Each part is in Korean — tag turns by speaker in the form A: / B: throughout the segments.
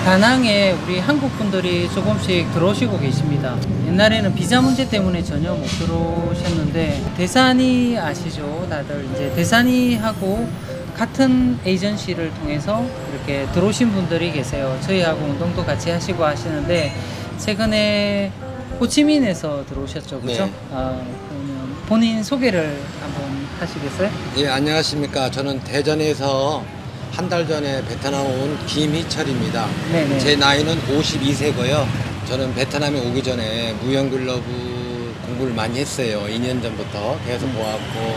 A: 다낭에 우리 한국 분들이 조금씩 들어오시고 계십니다. 옛날에는 비자 문제 때문에 전혀 못 들어오셨는데 대산이 아시죠? 다들 이제 대산이하고 같은 에이전시를 통해서 이렇게 들어오신 분들이 계세요. 저희하고 운동도 같이 하시고 하시는데 최근에 호치민에서 들어오셨죠, 그렇죠?
B: 네.
A: 그러면 본인 소개를 한번 하시겠어요?
B: 예, 안녕하십니까. 저는 대전에서 한 달 전에 베트남 온 김희철입니다.
A: 네네.
B: 제 나이는 52세고요. 저는 베트남에 오기 전에 무용글러브 공부를 많이 했어요. 2년 전부터 계속 모았고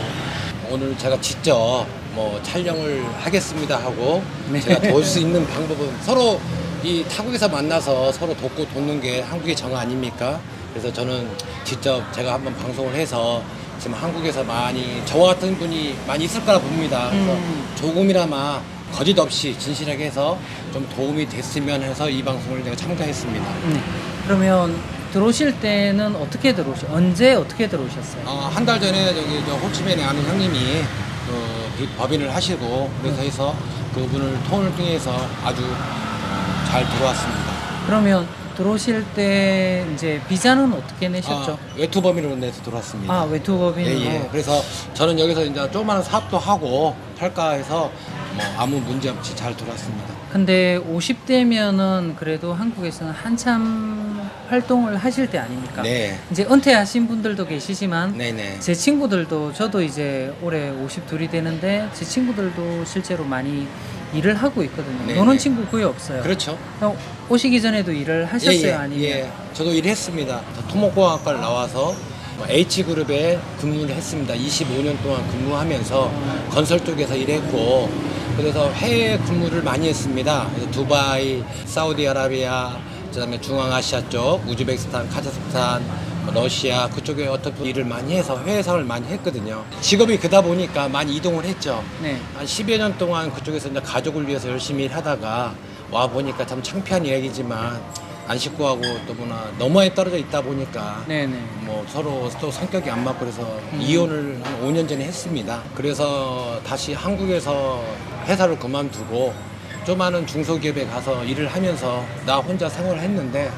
B: 오늘 제가 직접 뭐 촬영을 하겠습니다 하고
A: 네.
B: 제가 도울 수 있는 방법은 서로 이 타국에서 만나서 서로 돕고 돕는 게 한국의 정 아닙니까? 그래서 저는 직접 제가 한번 방송을 해서 지금 한국에서 많이 저와 같은 분이 많이 있을 거라 봅니다. 그래서 조금이나마 거짓 없이 진실하게 해서 좀 도움이 됐으면 해서 이 방송을 제가 참가했습니다.
A: 그러면 들어오실 때는 언제 어떻게 들어오셨어요?
B: 한 달 전에 저기 저 호치민에 아는 형님이 법인을 하시고 그래서 해서 그분을 통을 통해서 아주 잘 들어왔습니다.
A: 그러면 들어오실 때 이제 비자는 어떻게 내셨죠?
B: 외투 법인으로 내서 들어왔습니다.
A: 외투 법인으로.
B: 예. 그래서 저는 여기서 이제 조그마한 사업도 하고 할까 해서 뭐 아무 문제 없이 잘 들어왔습니다.
A: 근데 50대면은 그래도 한국에서는 한참 활동을 하실 때 아닙니까?
B: 네.
A: 이제 은퇴하신 분들도 계시지만
B: 네네.
A: 제 친구들도 저도 이제 올해 52이 되는데 제 친구들도 실제로 많이 일을 하고 있거든요.
B: 네네.
A: 노는 친구 거의 없어요.
B: 그렇죠.
A: 오시기 전에도 일을 하셨어요? 아니면?
B: 예. 저도 일했습니다. 토목공학과를 나와서 H그룹에 근무를 했습니다. 25년 동안 근무하면서 건설 쪽에서 일했고 그래서 해외 근무를 많이 했습니다. 그래서 두바이, 사우디아라비아, 그다음에 중앙아시아 쪽, 우즈베키스탄, 카자흐스탄, 러시아 그쪽에 어떻게 일을 많이 해서 해외 생활을 많이 했거든요. 직업이 그다 보니까 많이 이동을 했죠.
A: 네.
B: 한 10여 년 동안 그쪽에서 이제 가족을 위해서 열심히 일하다가 와 보니까 참 창피한 이야기지만 안 식구하고 또 뭐나 너머에 떨어져 있다 보니까
A: 네네.
B: 뭐 서로 또 성격이 안 맞고 그래서 이혼을 한 5년 전에 했습니다. 그래서 다시 한국에서 회사를 그만두고 조그마한 중소기업에 가서 일을 하면서 나 혼자 생활을 했는데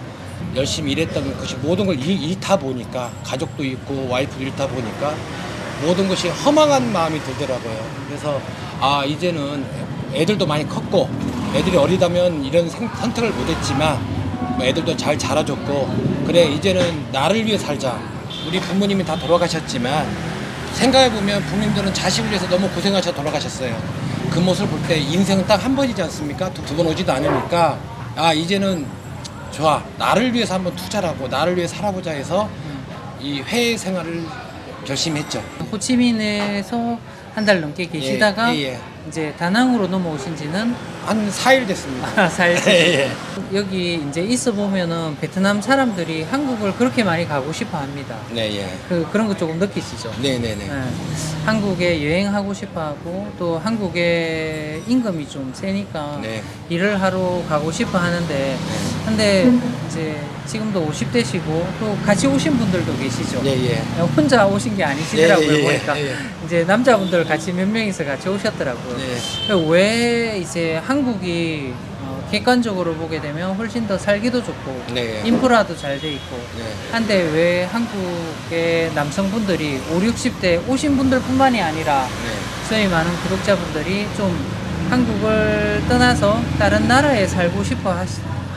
B: 열심히 일했던 것이 모든 걸 잃다 보니까 가족도 잃고 와이프도 잃다 보니까 모든 것이 허망한 마음이 들더라고요. 그래서 이제는 애들도 많이 컸고 애들이 어리다면 이런 선택을 못했지만 애들도 잘 자라줬고 그래 이제는 나를 위해 살자. 우리 부모님이 다 돌아가셨지만 생각해보면 부모님들은 자식을 위해서 너무 고생하셔 돌아가셨어요. 그 모습을 볼 때 인생은 딱 한 번이지 않습니까? 두 번 오지도 않으니까 이제는 좋아 나를 위해서 한번 투자를 하고 나를 위해 살아보자 해서 이 해외 생활을 결심했죠.
A: 호치민에서 한 달 넘게 계시다가
B: 예.
A: 이제 다낭으로 넘어오신 지는
B: 한 4일 됐습니다.
A: 4일
B: 예.
A: 여기 이제 있어 보면은 베트남 사람들이 한국을 그렇게 많이 가고 싶어 합니다.
B: 네.
A: 그런 거 조금 느끼시죠?
B: 네네네.
A: 네. 한국에 여행하고 싶어 하고 또 한국의 임금이 좀 세니까
B: 네.
A: 일을 하러 가고 싶어 하는데 근데 이제 지금도 50대시고 또 같이 오신 분들도 계시죠?
B: 예.
A: 혼자 오신 게 아니시더라고요.
B: 예.
A: 보니까 이제 남자분들 같이 몇 명이서 같이 오셨더라고요.
B: 네.
A: 왜 이제 한국이 객관적으로 보게 되면 훨씬 더 살기도 좋고
B: 네.
A: 인프라도 잘 돼 있고
B: 네.
A: 한데 왜 한국의 남성분들이 5, 60대 오신 분들뿐만이 아니라 저희 많은 구독자분들이 좀 한국을 떠나서 다른 나라에 살고 싶어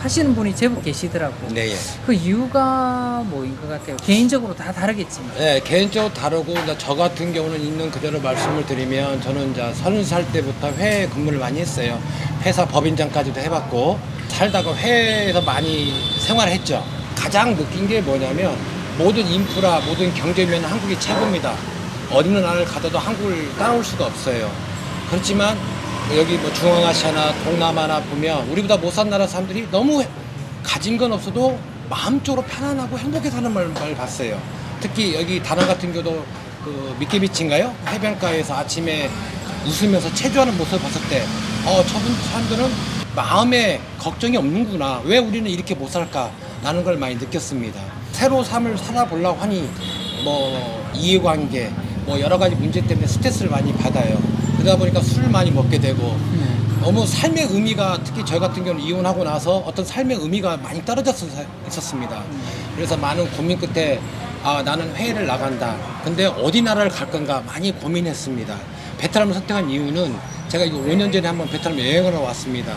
A: 하시는 분이 제법 계시더라고요.
B: 네.
A: 그 이유가 뭐인 것 같아요? 개인적으로 다 다르겠지만.
B: 네, 개인적으로 다르고 저 같은 경우는 있는 그대로 말씀을 드리면 저는 이제 30살 때부터 해외 근무를 많이 했어요. 회사 법인장까지도 해봤고 살다가 해외에서 많이 생활을 했죠. 가장 느낀 게 뭐냐면 모든 인프라, 모든 경제면 한국이 최고입니다. 어느 나라를 가도 한국을 따라올 수가 없어요. 그렇지만 여기 뭐 중앙아시아나 동남아나 보면 우리보다 못 산 나라 사람들이 너무 가진 건 없어도 마음적으로 편안하고 행복해 사는 말 봤어요. 특히 여기 다낭 같은 경우도 그 미끼비치인가요? 해변가에서 아침에 웃으면서 체조하는 모습을 봤을 때 저분 사람들은 마음에 걱정이 없는구나. 왜 우리는 이렇게 못 살까? 라는 걸 많이 느꼈습니다. 새로 삶을 살아보려고 하니 뭐 이해관계 뭐 여러 가지 문제 때문에 스트레스를 많이 받아요. 그러다 보니까 술을 많이 먹게 되고 너무 삶의 의미가 특히 저희 같은 경우는 이혼하고 나서 어떤 삶의 의미가 많이 있었습니다. 그래서 많은 고민 끝에 나는 해외를 나간다. 근데 어디 나라를 갈 건가 많이 고민했습니다. 베트남을 선택한 이유는 제가 이거 5년 전에 한번 베트남 여행을 왔습니다.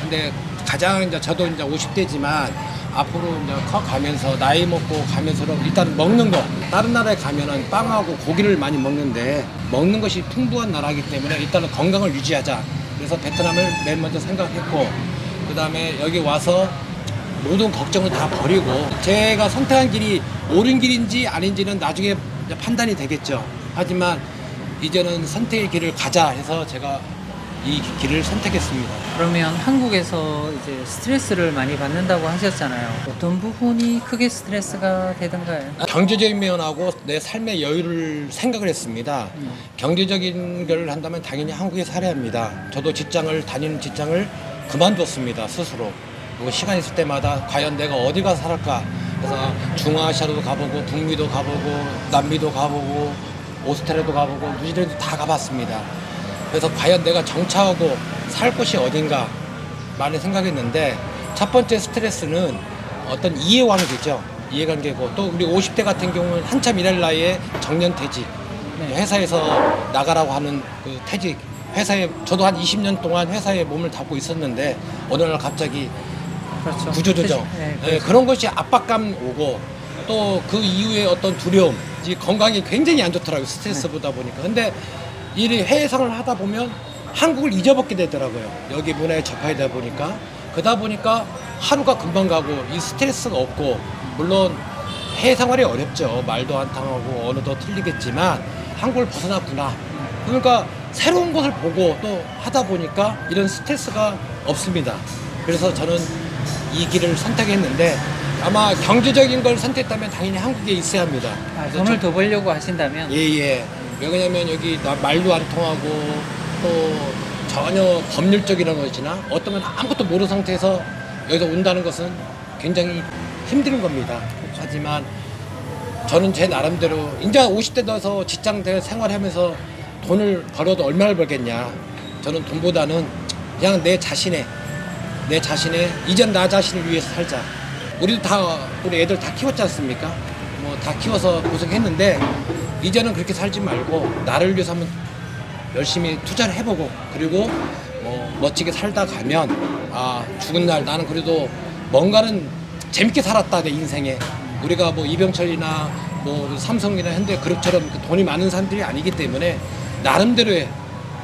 B: 근데 가장 이제 저도 이제 50대지만 앞으로 이제 커가면서 나이 먹고 가면서 일단 먹는 거 다른 나라에 가면은 빵하고 고기를 많이 먹는데 먹는 것이 풍부한 나라이기 때문에 일단은 건강을 유지하자. 그래서 베트남을 맨 먼저 생각했고 그 다음에 여기 와서 모든 걱정을 다 버리고 제가 선택한 길이 옳은 길인지 아닌지는 나중에 이제 판단이 되겠죠. 하지만 이제는 선택의 길을 가자 해서 제가 이 길을 선택했습니다.
A: 그러면 한국에서 이제 스트레스를 많이 받는다고 하셨잖아요. 어떤 부분이 크게 스트레스가 되던가요?
B: 경제적인 면하고 내 삶의 여유를 생각을 했습니다. 경제적인 걸 한다면 당연히 한국에 살아야 합니다. 저도 다니는 직장을 그만뒀습니다, 스스로. 그리고 시간 있을 때마다 과연 내가 어디 가서 살을까? 그래서 중앙아시아도 가보고, 북미도 가보고, 남미도 가보고, 오스트레일리아도 가보고, 뉴질랜드도 다 가봤습니다. 그래서 과연 내가 정착하고 살 곳이 어딘가 많이 생각했는데 첫 번째 스트레스는 어떤 이해관계죠. 이해관계고 또 우리 50대 같은 경우는 한참 일할 나이에 정년퇴직, 회사에서 나가라고 하는 그 퇴직, 회사에 저도 한 20년 동안 회사에 몸을 담고 있었는데 어느 날 갑자기
A: 그렇죠.
B: 구조조정,
A: 그렇죠.
B: 그런 것이 압박감 오고 또 그 이후에 어떤 두려움, 건강이 굉장히 안 좋더라고요. 스트레스보다 보니까. 근데 이 해외 생활을 하다 보면 한국을 잊어먹게 되더라고요. 여기 문화에 접하다 보니까. 그러다 보니까 하루가 금방 가고 이 스트레스가 없고 물론 해외 생활이 어렵죠. 말도 안 통하고 언어도 틀리겠지만 한국을 벗어났구나. 그러니까 새로운 것을 보고 또 하다 보니까 이런 스트레스가 없습니다. 그래서 저는 이 길을 선택했는데 아마 경제적인 걸 선택했다면 당연히 한국에 있어야 합니다.
A: 돈을 더 벌려고 하신다면?
B: 예. 왜냐면 여기 말도 안 통하고 또 전혀 법률적이라는 것이나 어떤 건 아무것도 모르는 상태에서 여기서 온다는 것은 굉장히 힘든 겁니다. 하지만 저는 제 나름대로 이제 50대 돼서 직장 생활하면서 돈을 벌어도 얼마를 벌겠냐. 저는 돈보다는 그냥 내 자신의 이젠 나 자신을 위해서 살자. 우리 애들 다 키웠지 않습니까? 뭐 다 키워서 고생했는데 이제는 그렇게 살지 말고 나를 위해서 한번 열심히 투자를 해보고 그리고 뭐 멋지게 살다 가면 죽은 날 나는 그래도 뭔가는 재밌게 살았다 내 인생에. 우리가 뭐 이병철이나 뭐 삼성이나 현대그룹처럼 돈이 많은 사람들이 아니기 때문에 나름대로의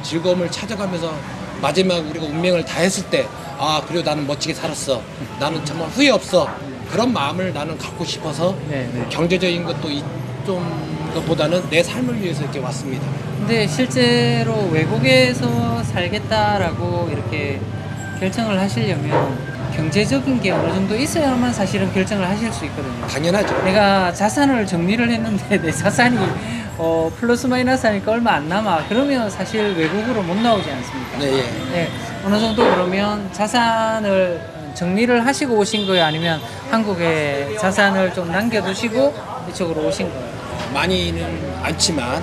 B: 즐거움을 찾아가면서 마지막 우리가 운명을 다했을 때 그리고 나는 멋지게 살았어. 나는 정말 후회 없어. 그런 마음을 나는 갖고 싶어서 경제적인 것도 좀 것보다는 내 삶을 위해서 이렇게 왔습니다.
A: 근데 실제로 외국에서 살겠다라고 이렇게 결정을 하시려면 경제적인 게 어느 정도 있어야만 사실은 결정을 하실 수 있거든요.
B: 당연하죠.
A: 내가 자산을 정리를 했는데 내 자산이 플러스 마이너스 하니까 얼마 안 남아. 그러면 사실 외국으로 못 나오지 않습니까? 네. 어느 정도 그러면 자산을 정리를 하시고 오신 거예요? 아니면 한국에 자산을 좀 남겨두시고 이쪽으로 오신 거예요?
B: 많이는 않지만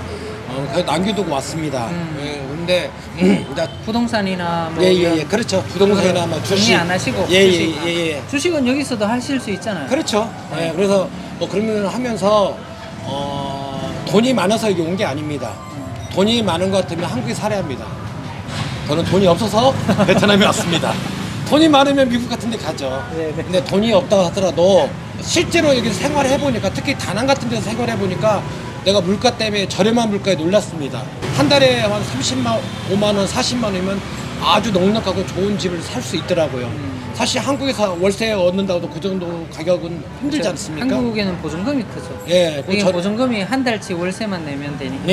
B: 그래도 남겨두고 왔습니다. 근데 이제
A: 부동산이나 뭐
B: 그렇죠. 부동산이나 뭐 주식
A: 정리 안 하시고 주식. 주식은 여기서도 하실 수 있잖아요.
B: 그렇죠. 그래서 뭐 그러면 하면서 돈이 많아서 여기 온 게 아닙니다. 돈이 많은 것 같으면 한국에 살아야 합니다. 저는 돈이 없어서 베트남에 왔습니다. 돈이 많으면 미국 같은 데 가죠. 근데 돈이 없다고 하더라도 실제로 여기서 생활해 보니까 특히 다낭 같은 데서 생활해 보니까 내가 물가 때문에 저렴한 물가에 놀랐습니다. 한 달에 한 30만, 5만 원, 40만 원이면 아주 넉넉하고 좋은 집을 살 수 있더라고요. 사실 한국에서 월세 얻는다고도 그 정도 가격은 힘들지 않습니까?
A: 한국에는 보증금이 크죠.
B: 이게
A: 보증금이 한 달치 월세만 내면 되니까.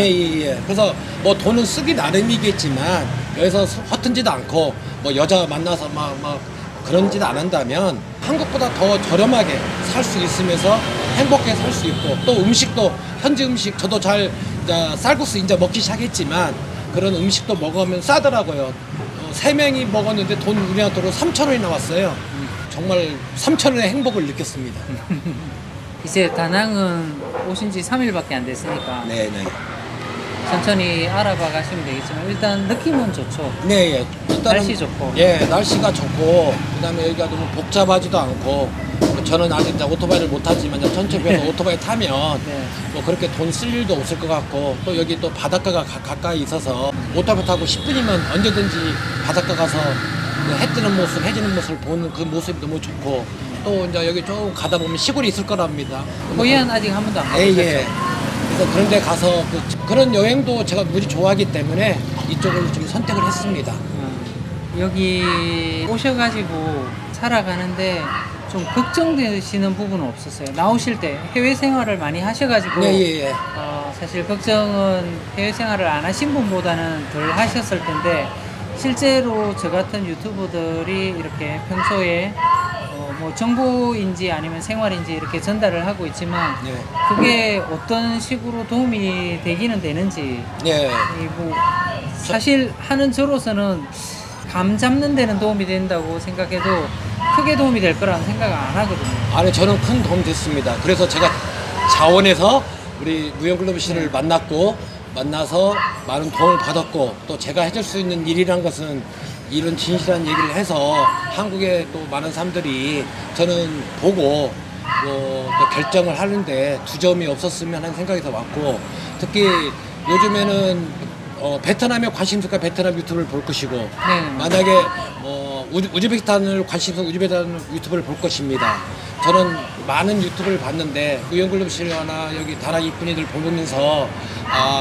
B: 그래서 뭐 돈은 쓰기 나름이겠지만 여기서 허튼지도 않고 뭐 여자 만나서 막 그런 짓 안 한다면 한국보다 더 저렴하게 살 수 있으면서 행복하게 살 수 있고 또 음식도 현지 음식 저도 잘 쌀국수 이제 먹기 시작했지만 그런 음식도 먹으면 싸더라고요. 3명이 먹었는데 돈 우리나라 돈으로 3,000원이 나왔어요. 정말 3,000원의 행복을 느꼈습니다.
A: 이제 다낭은 오신 지 3일밖에 안 됐으니까 천천히 알아봐 가시면 되겠지만 일단 느낌은 좋죠.
B: 네, 예. 일단은
A: 날씨 좋고.
B: 예, 날씨가 좋고 그다음에 여기가 너무 복잡하지도 않고 저는 아직 이제 오토바이를 못 타지만 천천히 오토바이 타면
A: 네.
B: 뭐 그렇게 돈 쓸 일도 없을 것 같고 또 여기 또 바닷가가 가까이 있어서 오토바이 타고 10분이면 언제든지 바닷가 가서 해 뜨는 모습, 해 지는 모습을 보는 그 모습이 너무 좋고 또 이제 여기 좀 가다 보면 시골이 있을 거랍니다.
A: 호이안 아직 한 번도 안
B: 예,
A: 가보셨죠?
B: 예. 그래서 그런 데 가서 그런 여행도 제가 무지 좋아하기 때문에 이쪽을 좀 선택을 했습니다.
A: 여기 오셔가지고 살아가는데 좀 걱정되시는 부분은 없었어요. 나오실 때 해외 생활을 많이 하셔가지고
B: 네, 예, 예.
A: 사실 걱정은 해외 생활을 안 하신 분보다는 덜 하셨을 텐데 실제로 저 같은 유튜버들이 이렇게 평소에 뭐 정보인지 아니면 생활인지 이렇게 전달을 하고 있지만
B: 네.
A: 그게 어떤 식으로 도움이 되기는 되는지
B: 네.
A: 뭐 사실 하는 저로서는 감 잡는 데는 도움이 된다고 생각해도 크게 도움이 될 거라는 생각을 안 하거든요.
B: 아니, 저는 큰 도움 됐습니다. 그래서 제가 자원에서 우리 무용글로브 씨를 만나서 많은 도움을 받았고 또 제가 해줄 수 있는 일이란 것은 이런 진실한 얘기를 해서 한국에 또 많은 사람들이 저는 보고 또 결정을 하는데 두려움이 없었으면 하는 생각에서 왔고 특히 요즘에는 베트남에 관심 있을까 베트남 유튜브를 볼 것이고
A: 네.
B: 만약에 우즈베키스탄을 관심 있어 우즈베키스탄 유튜브를 볼 것입니다. 저는 많은 유튜브를 봤는데 무용글로브 씨나 여기 다나 이쁜이들 보면서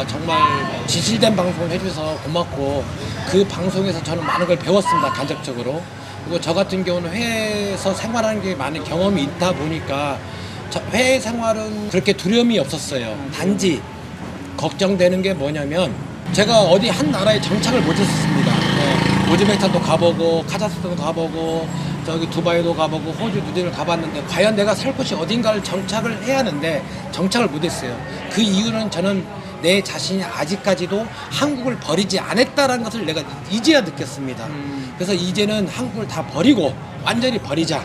B: 정말 진실된 방송을 해주셔서 고맙고 그 방송에서 저는 많은 걸 배웠습니다. 간접적으로. 그리고 저 같은 경우는 해외에서 생활하는 게 많은 경험이 있다 보니까 해외 생활은 그렇게 두려움이 없었어요. 단지 걱정되는 게 뭐냐면 제가 어디 한 나라에 정착을 못했었습니다. 우즈베키스탄도 가보고 카자흐스탄도 가보고 저기 두바이도 가보고 호주, 뉴질랜드 가봤는데 과연 내가 살 곳이 어딘가를 정착을 해야 하는데 정착을 못했어요. 그 이유는 저는 내 자신이 아직까지도 한국을 버리지 않았다는 것을 내가 이제야 느꼈습니다. 그래서 이제는 한국을 다 버리고 완전히 버리자.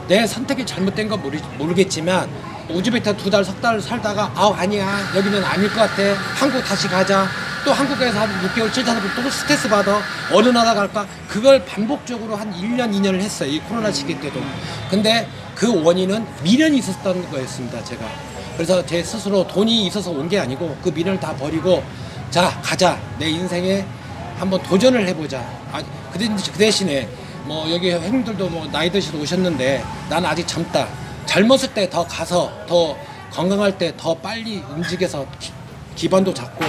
B: 내 선택이 잘못된 건 모르겠지만 우즈베키스탄 2달, 석 달 살다가 아니야 여기는 아닐 것 같아. 한국 다시 가자. 또 한국에서 한 6개월, 7개월 또 스트레스 받아. 어느 나라 갈까? 그걸 반복적으로 한 1년, 2년을 했어요. 이 코로나 시기 때도. 근데 그 원인은 미련이 있었던 거였습니다. 제가. 그래서 제 스스로 돈이 있어서 온 게 아니고 그 미련을 다 버리고 자 가자. 내 인생에 한번 도전을 해보자. 그 대신에 뭐 여기 형님들도 뭐 나이 드셔서 오셨는데 난 아직 젊다. 젊었을 때 더 가서 더 건강할 때 더 빨리 움직여서 기반도 잡고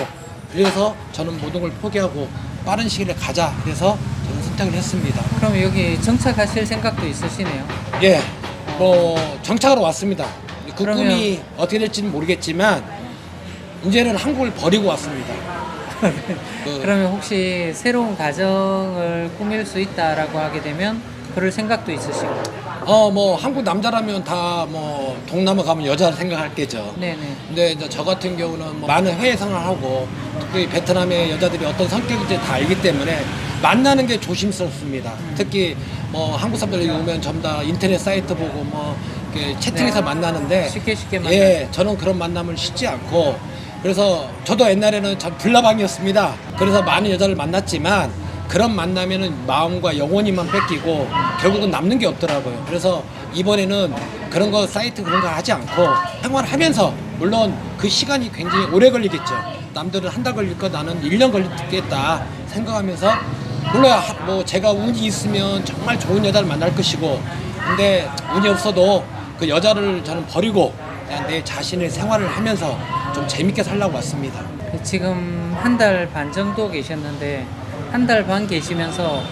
B: 그래서 저는 모든 걸 포기하고 빠른 시기에 가자. 그래서 저는 선택을 했습니다.
A: 그럼 여기 정착하실 생각도 있으시네요?
B: 예, 뭐 정착하러 왔습니다. 그
A: 그러면-
B: 꿈이 어떻게 될지는 모르겠지만 이제는 한국을 버리고 왔습니다.
A: 그러면 혹시 새로운 가정을 꾸밀 수 있다라고 하게 되면 그럴 생각도 있으시고?
B: 뭐 한국 남자라면 다 뭐 동남아 가면 여자를 생각할 게죠.
A: 네네.
B: 근데 이제 저 같은 경우는 뭐 많은 해외 생활하고 특히 베트남의 여자들이 어떤 성격인지 다 알기 때문에 만나는 게 조심스럽습니다. 특히 뭐 한국 사람들이 오면 전부 다 인터넷 사이트 보고 뭐 이렇게 채팅해서
A: 네.
B: 만나는데
A: 쉽게 만나요.
B: 예, 저는 그런 만남을 쉽지 않고 그래서 저도 옛날에는 참 불나방이었습니다. 그래서 많은 여자를 만났지만 그런 만나면은 마음과 영혼이만 뺏기고 결국은 남는 게 없더라고요. 그래서 이번에는 그런 거 사이트 그런 거 하지 않고 생활하면서 물론 그 시간이 굉장히 오래 걸리겠죠. 남들은 한 달 걸릴 거 나는 1년 걸리겠다 생각하면서 물론 뭐 제가 운이 있으면 정말 좋은 여자를 만날 것이고 근데 운이 없어도 그 여자를 저는 버리고 그냥 내 자신의 생활을 하면서 좀 재밌게 살려고 왔습니다.
A: 지금 한 달 반 정도 계셨는데 한 달 반 계시면서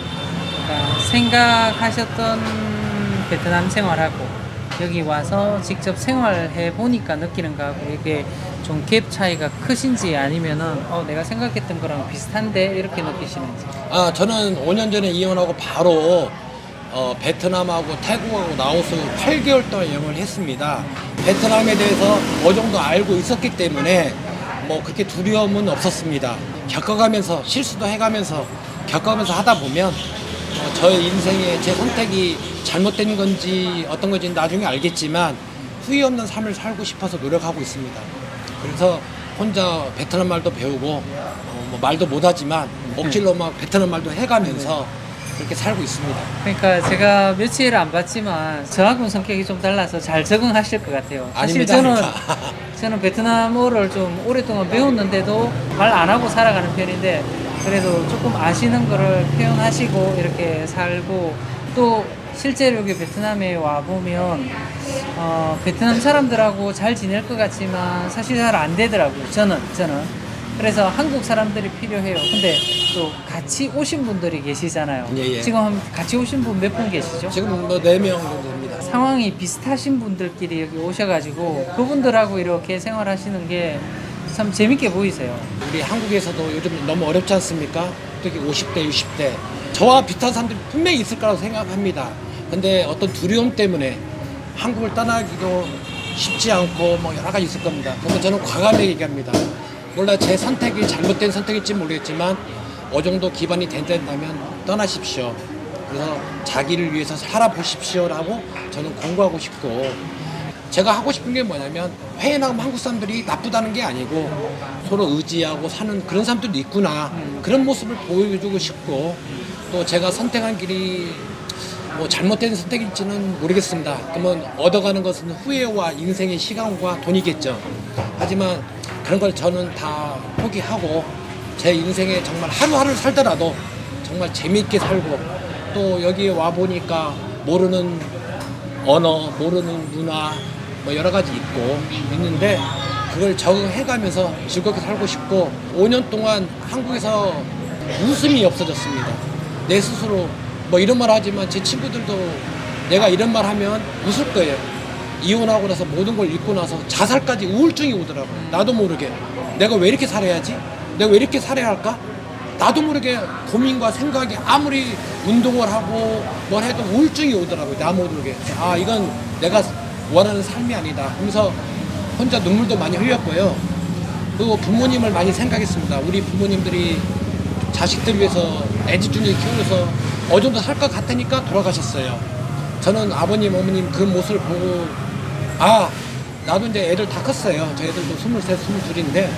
A: 그러니까 생각하셨던 베트남 생활하고 여기 와서 직접 생활해 보니까 느끼는 거하고 이게 좀 갭 차이가 크신지 아니면은 내가 생각했던 거랑 비슷한데 이렇게 느끼시는지.
B: 저는 5년 전에 이혼하고 바로 베트남하고 태국하고 라오스 8개월 동안 여행을 했습니다. 베트남에 대해서 어느 정도 알고 있었기 때문에 뭐 그렇게 두려움은 없었습니다. 겪어가면서 실수도 해가면서 겪어가면서 하다 보면 저의 인생에 제 선택이 잘못된 건지 어떤 건지 나중에 알겠지만 후회 없는 삶을 살고 싶어서 노력하고 있습니다. 그래서 혼자 베트남 말도 배우고 뭐 말도 못하지만 억지로 막 베트남 말도 해가면서 그렇게 살고 있습니다.
A: 그러니까 제가 며칠 안 봤지만 저하고는 성격이 좀 달라서 잘 적응하실 것 같아요. 사실
B: 아닙니다.
A: 저는 베트남어를 좀 오랫동안 배웠는데도 말 안 하고 살아가는 편인데 그래도 조금 아시는 거를 표현하시고 이렇게 살고 또 실제로 여기 베트남에 와 보면 베트남 사람들하고 잘 지낼 것 같지만 사실 잘 안 되더라고요. 저는 그래서 한국 사람들이 필요해요. 근데 또 같이 오신 분들이 계시잖아요.
B: 예, 예.
A: 지금 같이 오신 분 몇 분 계시죠?
B: 지금 뭐 4명 정도 됩니다.
A: 상황이 비슷하신 분들끼리 여기 오셔가지고 그분들하고 이렇게 생활하시는 게 참 재밌게 보이세요.
B: 우리 한국에서도 요즘 너무 어렵지 않습니까? 특히 50대, 60대. 저와 비슷한 사람들이 분명히 있을 거라고 생각합니다. 근데 어떤 두려움 때문에 한국을 떠나기도 쉽지 않고 뭐 여러 가지 있을 겁니다. 그래서 저는 과감하게 얘기합니다. 물론 제 선택이 잘못된 선택일지 모르겠지만 어느 정도 기반이 된다면 떠나십시오. 그래서 자기를 위해서 살아보십시오라고 저는 권고하고 싶고 제가 하고 싶은 게 뭐냐면 해외 나가면 한국 사람들이 나쁘다는 게 아니고 서로 의지하고 사는 그런 사람들도 있구나 그런 모습을 보여주고 싶고 또 제가 선택한 길이 뭐 잘못된 선택일지는 모르겠습니다. 그러면 얻어가는 것은 후회와 인생의 시간과 돈이겠죠. 하지만 그런 걸 저는 다 포기하고 제 인생에 정말 하루하루 살더라도 정말 재미있게 살고 또 여기에 와 보니까 모르는 언어, 모르는 문화 뭐 여러 가지 있는데 그걸 적응해가면서 즐겁게 살고 싶고 5년 동안 한국에서 웃음이 없어졌습니다. 내 스스로 뭐 이런 말 하지만 제 친구들도 내가 이런 말 하면 웃을 거예요. 이혼하고 나서 모든 걸 잊고 나서 자살까지 우울증이 오더라고요. 나도 모르게 내가 왜 이렇게 살아야지? 내가 왜 이렇게 살아야 할까? 나도 모르게 고민과 생각이 아무리 운동을 하고 뭘 해도 우울증이 오더라고요. 나 모르게. 아 이건 내가 원하는 삶이 아니다. 그러면서 혼자 눈물도 많이 흘렸고요. 그리고 부모님을 많이 생각했습니다. 우리 부모님들이 자식들 위해서 애지중지 키우면서 어느 정도 살 것 같으니까 돌아가셨어요. 저는 아버님, 어머님 그 모습을 보고 아 나도 이제 애들 다 컸어요. 저 애들도 23, 22인데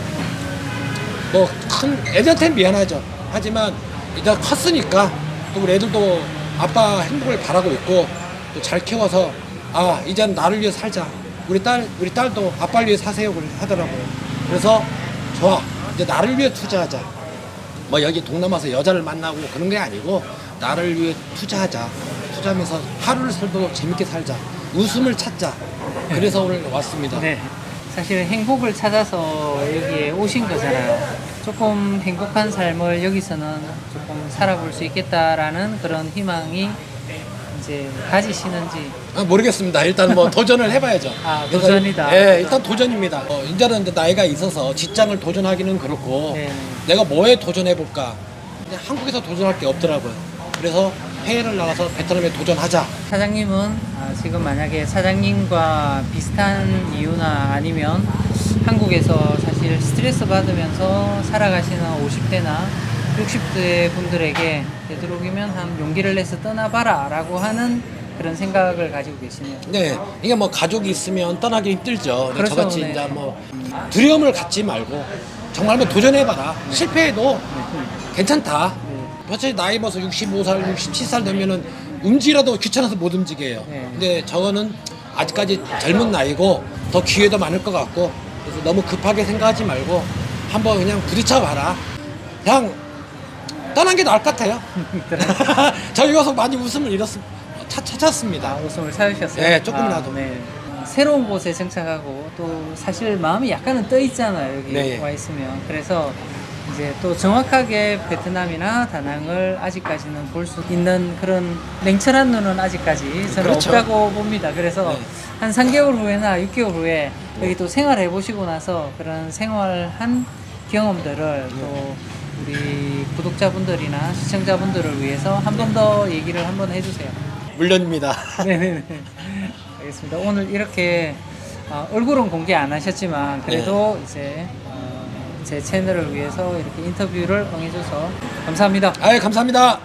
B: 뭐 큰 애들한테는 미안하죠. 하지만 이제 컸으니까 또 우리 애들도 아빠 행복을 바라고 있고 또 잘 키워서 아 이제는 나를 위해 살자. 우리 딸도 아빠를 위해 사세요 하더라고요. 그래서 좋아 이제 나를 위해 투자하자. 뭐 여기 동남아에서 여자를 만나고 그런 게 아니고 나를 위해 투자하자. 투자하면서 하루를 살도 재밌게 살자. 웃음을 찾자. 그래서 오늘 왔습니다.
A: 네. 사실 행복을 찾아서 여기에 오신 거잖아요. 조금 행복한 삶을 여기서는 조금 살아볼 수 있겠다라는 그런 희망이 이제 가지시는지.
B: 모르겠습니다. 일단 뭐 도전을 해봐야죠.
A: 아, 도전이다.
B: 네, 일단 도전입니다. 이제는 이제 나이가 있어서 직장을 도전하기는 그렇고
A: 네.
B: 내가 뭐에 도전해볼까? 근데 한국에서 도전할 게 없더라고요. 그래서 해외를 나가서 베트남에 도전하자.
A: 사장님은 지금 만약에 사장님과 비슷한 이유나 아니면 한국에서 사실 스트레스 받으면서 살아가시는 50대나 60대 분들에게 되도록이면 한 용기를 내서 떠나봐라 라고 하는 그런 생각을 가지고 계시네요.
B: 네, 이게 뭐 가족이 있으면 떠나기 힘들죠. 근데
A: 그렇죠,
B: 저같이
A: 네.
B: 이제 뭐 두려움을 갖지 말고 정말 한번 도전해봐라. 실패해도 괜찮다. 사실 나이 먹어서 65살, 67살 되면은 움직이라도 귀찮아서 못 움직여요.
A: 네.
B: 근데 저거는 아직까지 젊은 나이고 더 기회도 많을 것 같고 그래서 너무 급하게 생각하지 말고 한번 그냥 부딪혀봐라. 그냥 떠난 게 나을 것 같아요. 저 여기서 많이 웃음을 찾았습니다.
A: 웃음을 찾으셨어요?
B: 네, 조금이라도.
A: 네. 새로운 곳에 정착하고 또 사실 마음이 약간은 떠 있잖아요. 여기
B: 네.
A: 와 있으면. 그래서 이제 또 정확하게 베트남이나 다낭을 아직까지는 볼 수 있는 그런 냉철한 눈은 아직까지 저는
B: 그렇죠.
A: 없다고 봅니다. 그래서
B: 네.
A: 한 3개월 후에나 6개월 후에 여기 또 생활해 보시고 나서 그런 생활한 경험들을 또 우리 구독자분들이나 시청자분들을 위해서 한 번 더 얘기를 한번 해주세요.
B: 물론입니다.
A: 네네네. 알겠습니다. 오늘 이렇게 얼굴은 공개 안 하셨지만 그래도 이제 제 채널을 위해서 이렇게 인터뷰를 응해줘서 감사합니다.
B: 감사합니다.